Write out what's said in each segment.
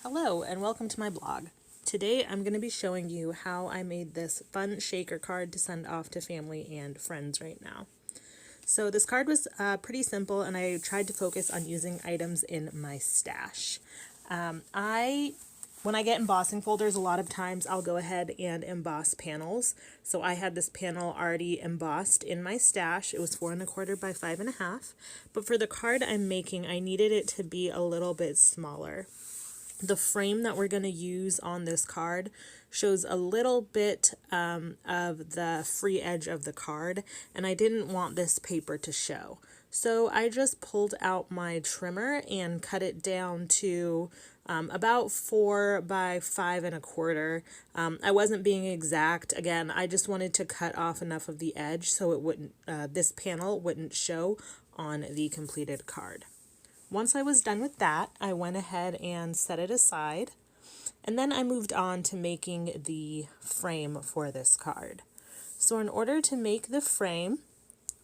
Hello and welcome to my blog. Today I'm going to be showing you how I made this fun shaker card to send off to family and friends right now. So this card was pretty simple, and I tried to focus on using items in my stash. When I get embossing folders, a lot of times I'll go ahead and emboss panels. So I had this panel already embossed in my stash. It was 4 1/4 by 5 1/2. But for the card I'm making, I needed it to be a little bit smaller. The frame that we're going to use on this card shows a little bit of the free edge of the card, and I didn't want this paper to show. So I just pulled out my trimmer and cut it down to about 4 by 5 1/4. I wasn't being exact. Again, I just wanted to cut off enough of the edge so it wouldn't, this panel wouldn't show on the completed card. Once I was done with that, I went ahead and set it aside, and then I moved on to making the frame for this card. So in order to make the frame,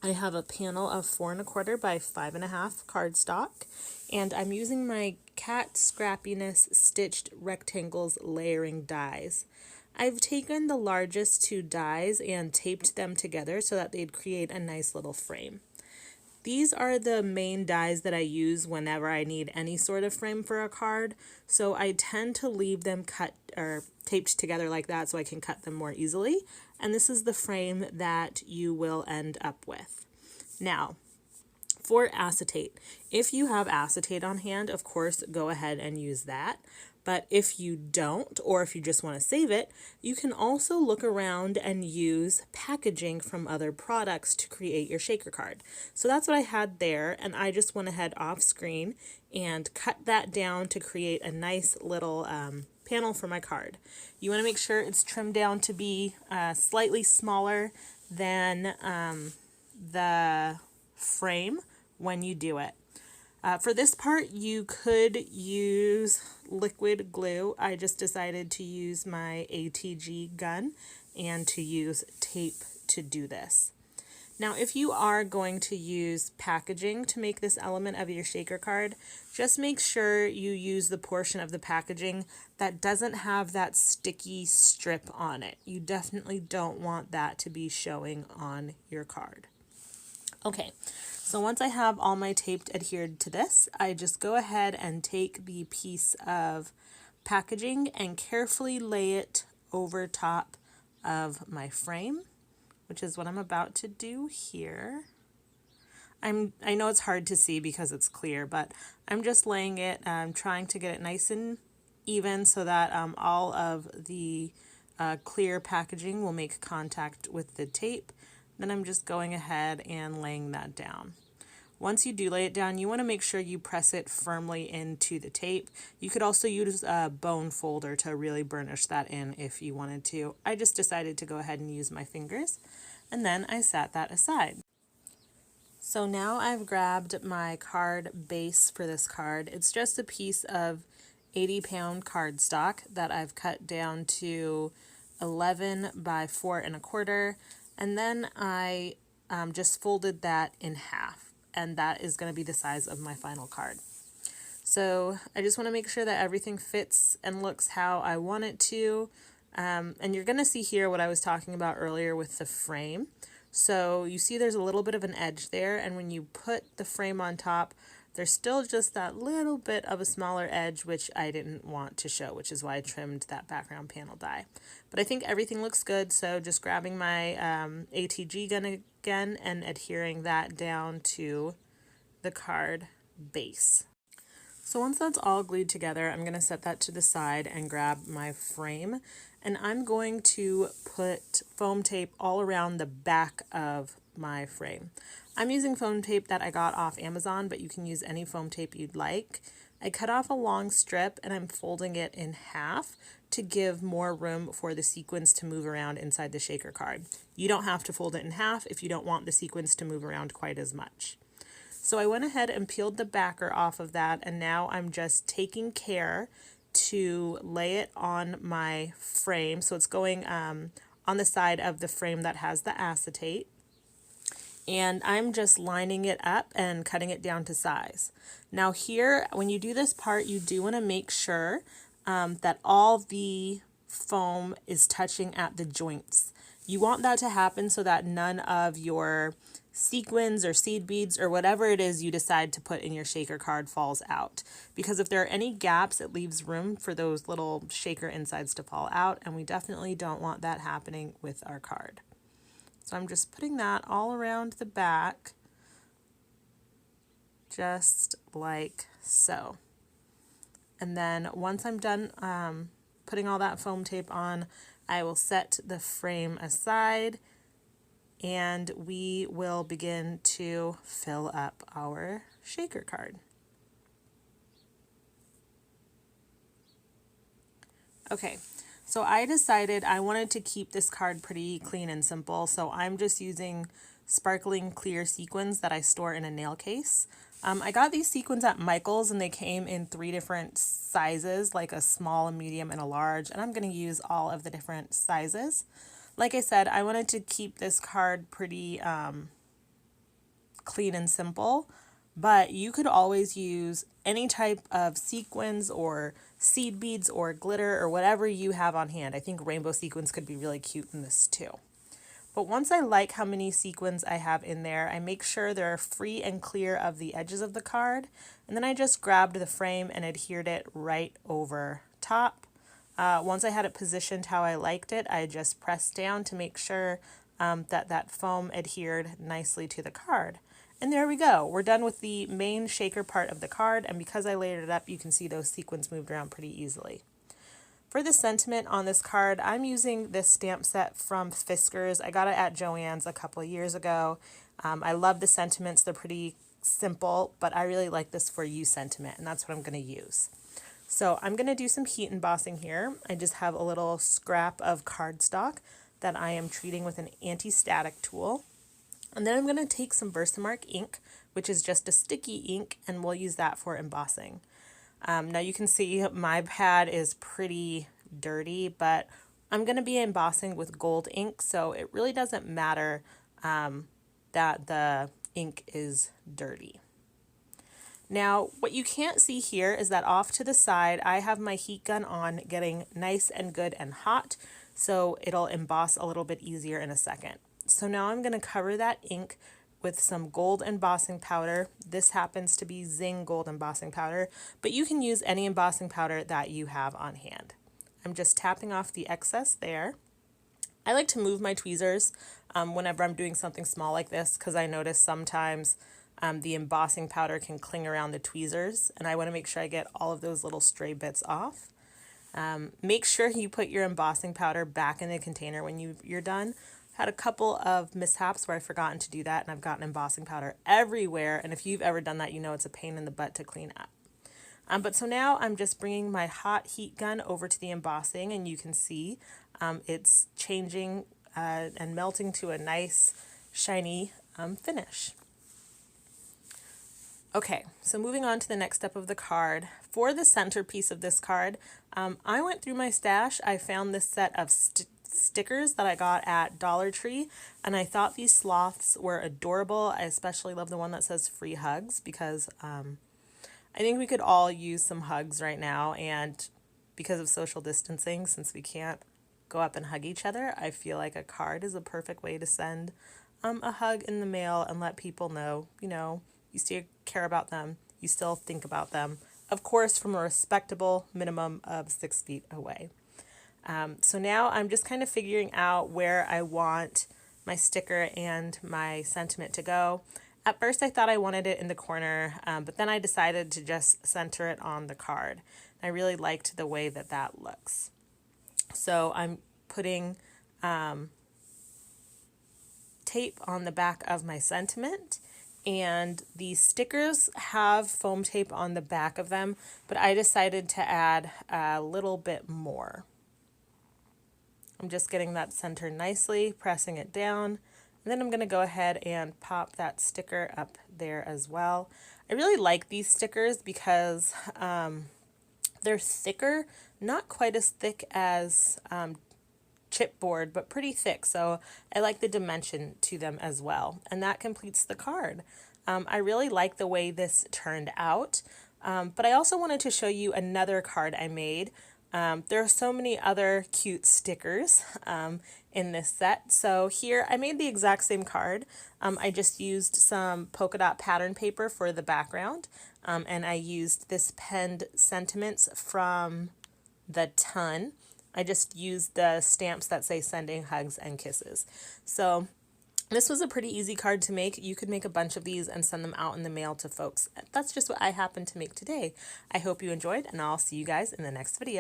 I have a panel of 4 1/4 by 5 1/2 cardstock, and I'm using my Cat Scrappiness Stitched Rectangles layering dies. I've taken the largest 2 dies and taped them together so that they'd create a nice little frame. These are the main dies that I use whenever I need any sort of frame for a card, so I tend to leave them cut or taped together like that so I can cut them more easily, and this is the frame that you will end up with. Now, for acetate, if you have acetate on hand, of course, go ahead and use that. But if you don't, or if you just want to save it, you can also look around and use packaging from other products to create your shaker card. So that's what I had there, and I just went ahead off screen and cut that down to create a nice little panel for my card. You want to make sure it's trimmed down to be slightly smaller than the frame when you do it. For this part, you could use liquid glue. I just decided to use my ATG gun and to use tape to do this. Now, if you are going to use packaging to make this element of your shaker card, just make sure you use the portion of the packaging that doesn't have that sticky strip on it. You definitely don't want that to be showing on your card. Okay, so once I have all my tape adhered to this, I just go ahead and take the piece of packaging and carefully lay it over top of my frame, which is what I'm about to do here. I know it's hard to see because it's clear, but I'm just laying it, trying to get it nice and even so that all of the clear packaging will make contact with the tape. Then I'm just going ahead and laying that down. Once you do lay it down, you want to make sure you press it firmly into the tape. You could also use a bone folder to really burnish that in if you wanted to. I just decided to go ahead and use my fingers, and then I set that aside. So now I've grabbed my card base for this card. It's just a piece of 80-pound cardstock that I've cut down to 11 by 4 1/4. And then I just folded that in half, and that is going to be the size of my final card. So I just want to make sure that everything fits and looks how I want it to. And you're going to see here what I was talking about earlier with the frame. So you see there's a little bit of an edge there, and when you put the frame on top, there's still just that little bit of a smaller edge, which I didn't want to show, which is why I trimmed that background panel die. But I think everything looks good, so just grabbing my ATG gun again and adhering that down to the card base. So once that's all glued together, I'm going to set that to the side and grab my frame, and I'm going to put foam tape all around the back of my frame. I'm using foam tape that I got off Amazon, but you can use any foam tape you'd like. I cut off a long strip and I'm folding it in half to give more room for the sequins to move around inside the shaker card. You don't have to fold it in half if you don't want the sequins to move around quite as much. So I went ahead and peeled the backer off of that, and now I'm just taking care to lay it on my frame. So it's going on the side of the frame that has the acetate. And I'm just lining it up and cutting it down to size. Now here, when you do this part, you do want to make sure that all the foam is touching at the joints. You want that to happen so that none of your sequins or seed beads or whatever it is you decide to put in your shaker card falls out. Because if there are any gaps, it leaves room for those little shaker insides to fall out, and we definitely don't want that happening with our card. So I'm just putting that all around the back, just like so. And then once I'm done putting all that foam tape on, I will set the frame aside and we will begin to fill up our shaker card. Okay, so I decided I wanted to keep this card pretty clean and simple, so I'm just using sparkling clear sequins that I store in a nail case. I got these sequins at Michael's and they came in 3 different sizes, like a small, a medium, and a large, and I'm going to use all of the different sizes. Like I said, I wanted to keep this card pretty clean and simple, but you could always use any type of sequins or seed beads or glitter or whatever you have on hand. I think rainbow sequins could be really cute in this too. But once I like how many sequins I have in there, I make sure they're free and clear of the edges of the card. And then I just grabbed the frame and adhered it right over top. Once I had it positioned how I liked it, I just pressed down to make sure that foam adhered nicely to the card. And there we go. We're done with the main shaker part of the card. And because I layered it up, you can see those sequins moved around pretty easily. For the sentiment on this card, I'm using this stamp set from Fiskars. I got it at Joann's a couple of years ago. I love the sentiments. They're pretty simple, but I really like this For You sentiment, and that's what I'm going to use. So I'm going to do some heat embossing here. I just have a little scrap of cardstock that I am treating with an anti-static tool. And then I'm going to take some Versamark ink, which is just a sticky ink, and we'll use that for embossing. Now you can see my pad is pretty dirty, but I'm going to be embossing with gold ink, so it really doesn't matter that the ink is dirty. Now, what you can't see here is that off to the side, I have my heat gun on getting nice and good and hot, so it'll emboss a little bit easier in a second. So now I'm going to cover that ink with some gold embossing powder. This happens to be Zing gold embossing powder, but you can use any embossing powder that you have on hand. I'm just tapping off the excess there. I like to move my tweezers whenever I'm doing something small like this because I notice sometimes the embossing powder can cling around the tweezers, and I want to make sure I get all of those little stray bits off. Make sure you put your embossing powder back in the container when you're done. Had a couple of mishaps where I've forgotten to do that, and I've gotten embossing powder everywhere, and if you've ever done that, you know it's a pain in the butt to clean up. But so now I'm just bringing my hot heat gun over to the embossing, and you can see it's changing and melting to a nice shiny finish. Okay, so moving on to the next step of the card. For the centerpiece of this card, I went through my stash. I found this set of stickers that I got at Dollar Tree, and I thought these sloths were adorable. I especially love the one that says free hugs because I think we could all use some hugs right now, and because of social distancing, since we can't go up and hug each other, I feel like a card is a perfect way to send a hug in the mail and let people know, you still care about them, you still think about them, of course from a respectable minimum of 6 feet away. So now I'm just kind of figuring out where I want my sticker and my sentiment to go. At first I thought I wanted it in the corner, but then I decided to just center it on the card. I really liked the way that looks. So I'm putting tape on the back of my sentiment, and the stickers have foam tape on the back of them, but I decided to add a little bit more. I'm just getting that center nicely, pressing it down, and then I'm going to go ahead and pop that sticker up there as well. I really like these stickers because they're thicker, not quite as thick as chipboard, but pretty thick, so I like the dimension to them as well, and that completes the card. I really like the way this turned out, but I also wanted to show you another card I made. There are so many other cute stickers in this set. So here I made the exact same card. I just used some polka dot pattern paper for the background, and I used this penned sentiments from the Ton. I just used the stamps that say sending hugs and kisses. So this was a pretty easy card to make. You could make a bunch of these and send them out in the mail to folks. That's just what I happened to make today. I hope you enjoyed, and I'll see you guys in the next video.